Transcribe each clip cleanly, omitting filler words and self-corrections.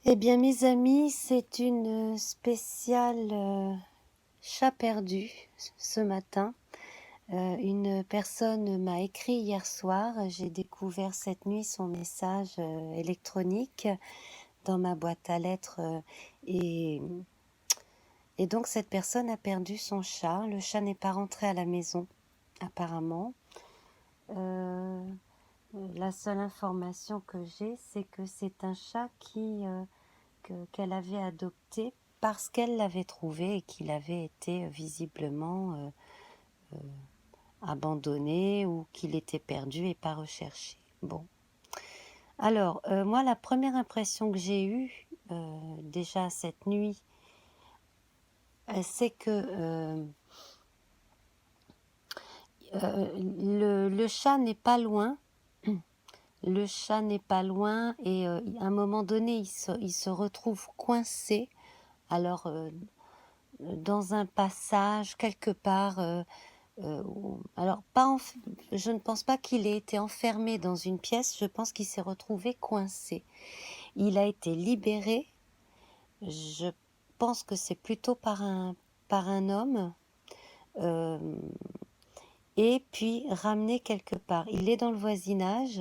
Eh bien, mes amis, c'est une spéciale chat perdu ce matin. Une personne m'a écrit hier soir. J'ai découvert cette nuit son message électronique dans ma boîte à lettres. Et, et donc, cette personne a perdu son chat. Le chat n'est pas rentré à la maison, apparemment. La seule information que j'ai, c'est que c'est un chat qu'elle avait adopté parce qu'elle l'avait trouvé et qu'il avait été visiblement abandonné ou qu'il était perdu et pas recherché. Bon. Alors, moi, la première impression que j'ai eue déjà cette nuit, c'est que le chat n'est pas loin. Le chat n'est pas loin et à un moment donné, il se retrouve coincé. Alors, dans un passage, quelque part, alors je ne pense pas qu'il ait été enfermé dans une pièce, je pense qu'il s'est retrouvé coincé. Il a été libéré, je pense que c'est plutôt par un homme, euh, et puis ramené quelque part. Il est dans le voisinage.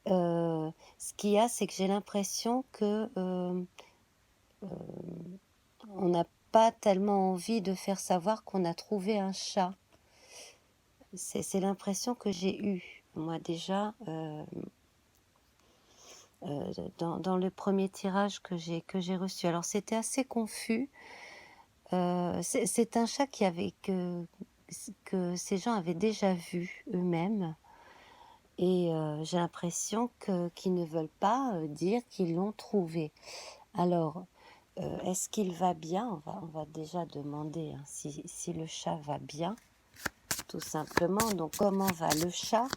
Ce qu'il y a, c'est que j'ai l'impression que on n'a pas tellement envie de faire savoir qu'on a trouvé un chat. C'est l'impression que j'ai eue. Moi déjà, dans le premier tirage que j'ai reçu. Alors c'était assez confus. C'est un chat que ces gens avaient déjà vu eux-mêmes. Et j'ai l'impression qu'ils ne veulent pas dire qu'ils l'ont trouvé. Alors, est-ce qu'il va bien? On va déjà demander hein, si le chat va bien, tout simplement. Donc, comment va le chat?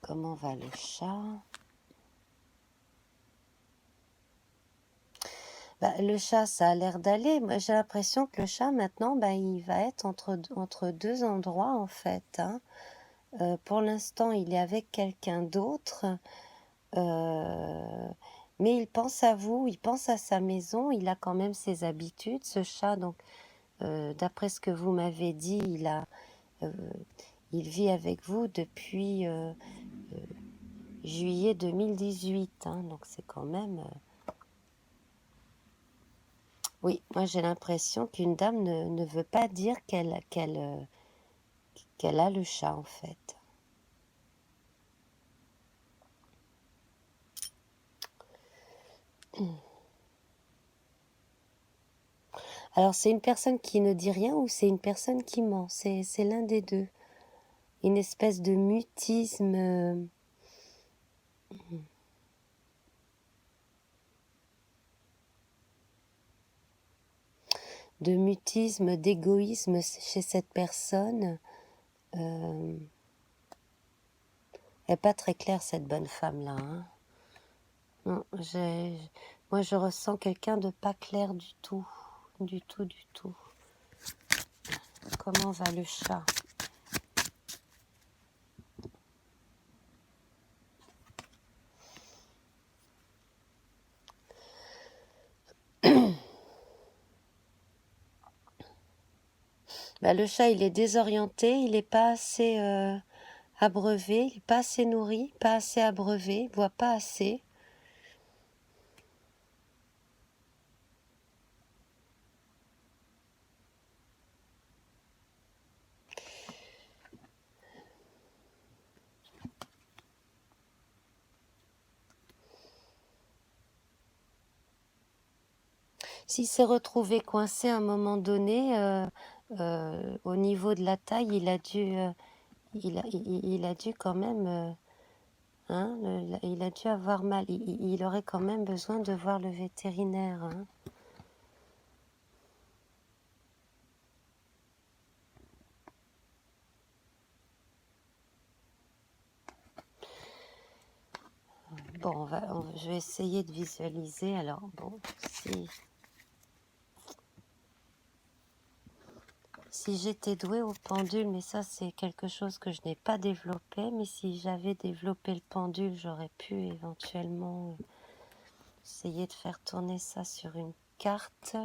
Comment va le chat? Le chat, ça a l'air d'aller. Moi, j'ai l'impression que le chat, maintenant, il va être entre deux endroits, en fait. Hein. Pour l'instant, il est avec quelqu'un d'autre. Mais il pense à vous, il pense à sa maison. Il a quand même ses habitudes, ce chat. Donc, d'après ce que vous m'avez dit, il vit avec vous depuis juillet 2018. Hein, donc, c'est quand même... Oui, moi j'ai l'impression qu'une dame ne veut pas dire qu'elle a le chat en fait. Alors c'est une personne qui ne dit rien ou c'est une personne qui ment, c'est l'un des deux. Une espèce de mutisme, d'égoïsme chez cette personne. Elle n'est pas très claire cette bonne femme-là. Hein. Non, moi je ressens quelqu'un de pas clair du tout. Du tout, du tout. Comment va le chat? Le chat, il est désorienté, il n'est pas assez abreuvé, il n'est pas assez nourri, pas assez abreuvé, il ne boit pas assez. S'il s'est retrouvé coincé à un moment donné, au niveau de la taille, il a dû quand même, hein, il a dû avoir mal. Il aurait quand même besoin de voir le vétérinaire. Hein. Bon, je vais essayer de visualiser. Alors, bon, si j'étais douée au pendule, mais ça c'est quelque chose que je n'ai pas développé, mais si j'avais développé le pendule, j'aurais pu éventuellement essayer de faire tourner ça sur une carte.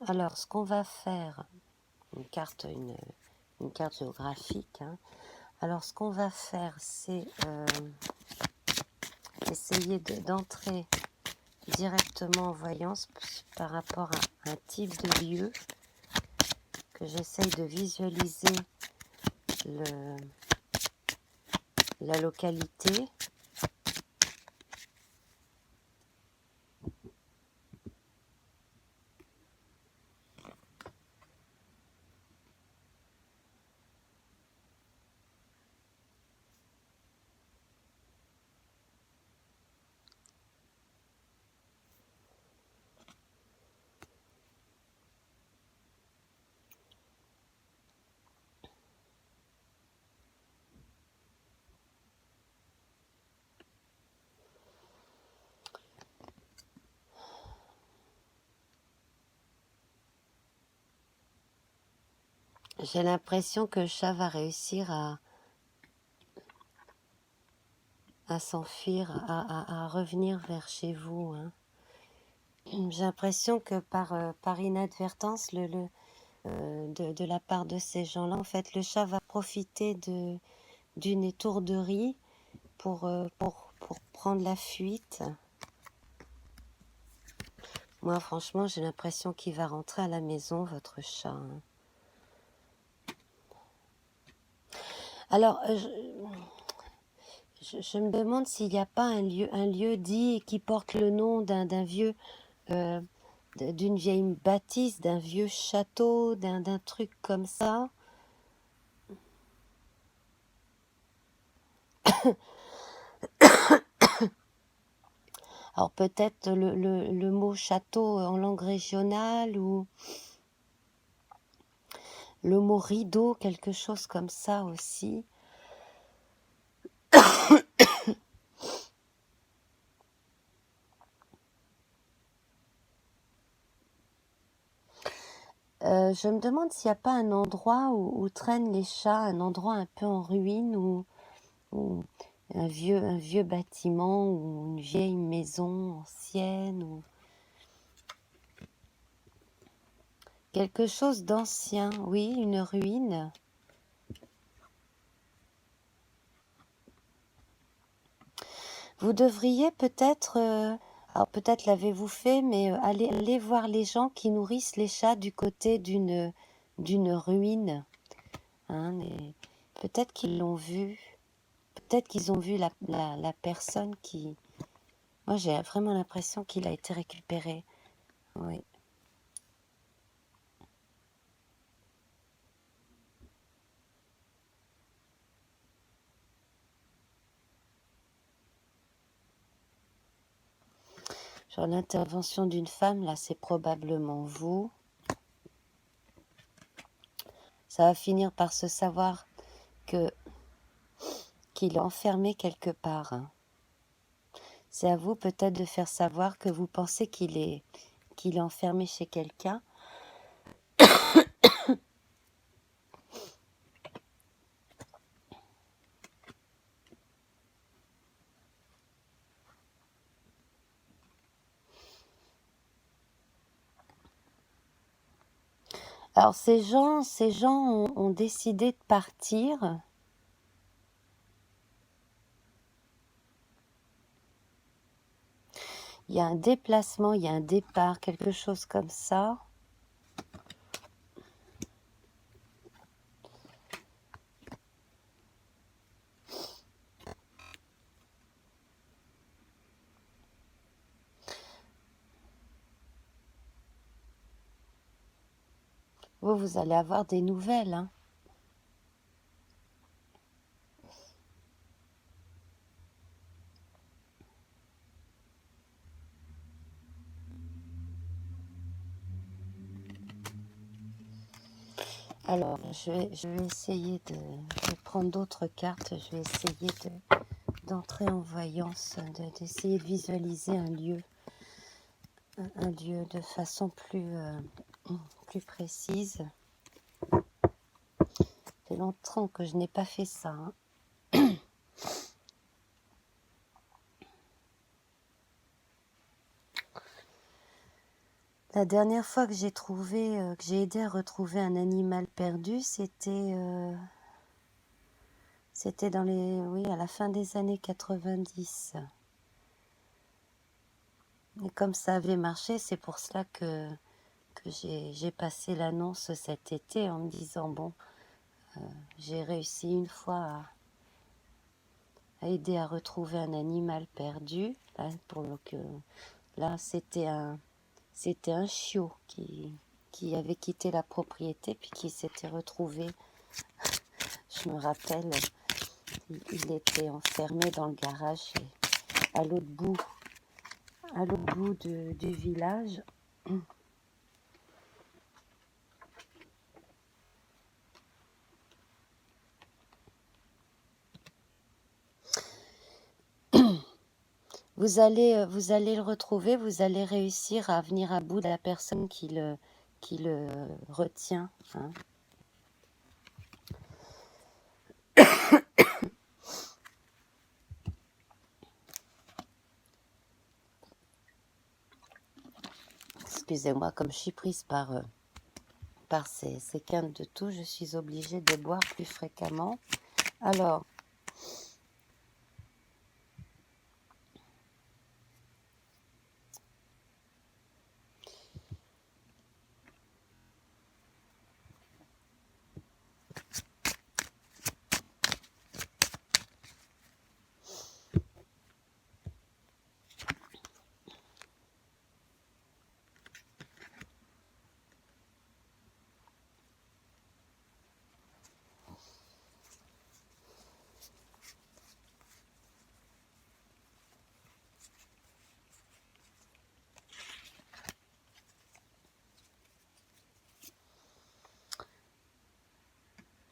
Alors, ce qu'on va faire, une carte géographique, hein. Alors, ce qu'on va faire, c'est essayer d'entrer directement en voyance par rapport à un type de lieu que j'essaye de visualiser la localité. J'ai l'impression que le chat va réussir à s'enfuir, à revenir vers chez vous, hein. J'ai l'impression que par inadvertance, de la part de ces gens-là, en fait, le chat va profiter d'une étourderie pour prendre la fuite. Moi, franchement, j'ai l'impression qu'il va rentrer à la maison, votre chat, hein. Alors, je me demande s'il n'y a pas un lieu dit qui porte le nom d'un vieux, d'une vieille bâtisse, d'un vieux château, d'un truc comme ça. Alors peut-être le mot château en langue régionale ou le mot rideau, quelque chose comme ça aussi. Je me demande s'il n'y a pas un endroit où traînent les chats, un endroit un peu en ruine, ou un vieux bâtiment, ou une vieille maison ancienne, ou quelque chose d'ancien, oui, une ruine. Vous devriez peut-être, alors peut-être l'avez-vous fait, mais aller voir les gens qui nourrissent les chats du côté d'une ruine, hein, peut-être qu'ils l'ont vu, peut-être qu'ils ont vu la personne qui... Moi, j'ai vraiment l'impression qu'il a été récupéré, oui. Sur l'intervention d'une femme, là, c'est probablement vous. Ça va finir par se savoir qu'il est enfermé quelque part, hein. C'est à vous peut-être de faire savoir que vous pensez qu'il est enfermé chez quelqu'un. Alors ces gens ont décidé de partir. Il y a un déplacement, il y a un départ, quelque chose comme ça. Vous allez avoir des nouvelles, hein. Alors, je vais essayer de prendre d'autres cartes. Je vais essayer d'entrer en voyance, d'essayer de visualiser un lieu. un lieu de façon plus précise. Ça fait longtemps que je n'ai pas fait ça, hein. La dernière fois que j'ai aidé à retrouver un animal perdu, c'était à la fin des années 90. Et comme ça avait marché, c'est pour cela que j'ai passé l'annonce cet été en me disant, bon, j'ai réussi une fois à aider à retrouver un animal perdu. Là, c'était un chiot qui avait quitté la propriété puis qui s'était retrouvé, je me rappelle, il était enfermé dans le garage et à l'autre bout du village. Vous allez le retrouver, vous allez réussir à venir à bout de la personne qui le retient, hein. Excusez-moi, comme je suis prise par ces quintes de tout, je suis obligée de boire plus fréquemment. Alors,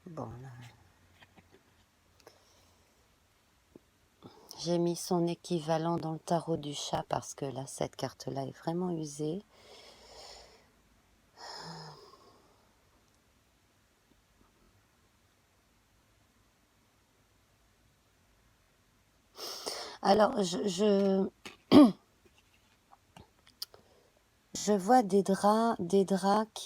bon, là, j'ai mis son équivalent dans le tarot du chat parce que là, cette carte-là est vraiment usée. Alors, je vois des draps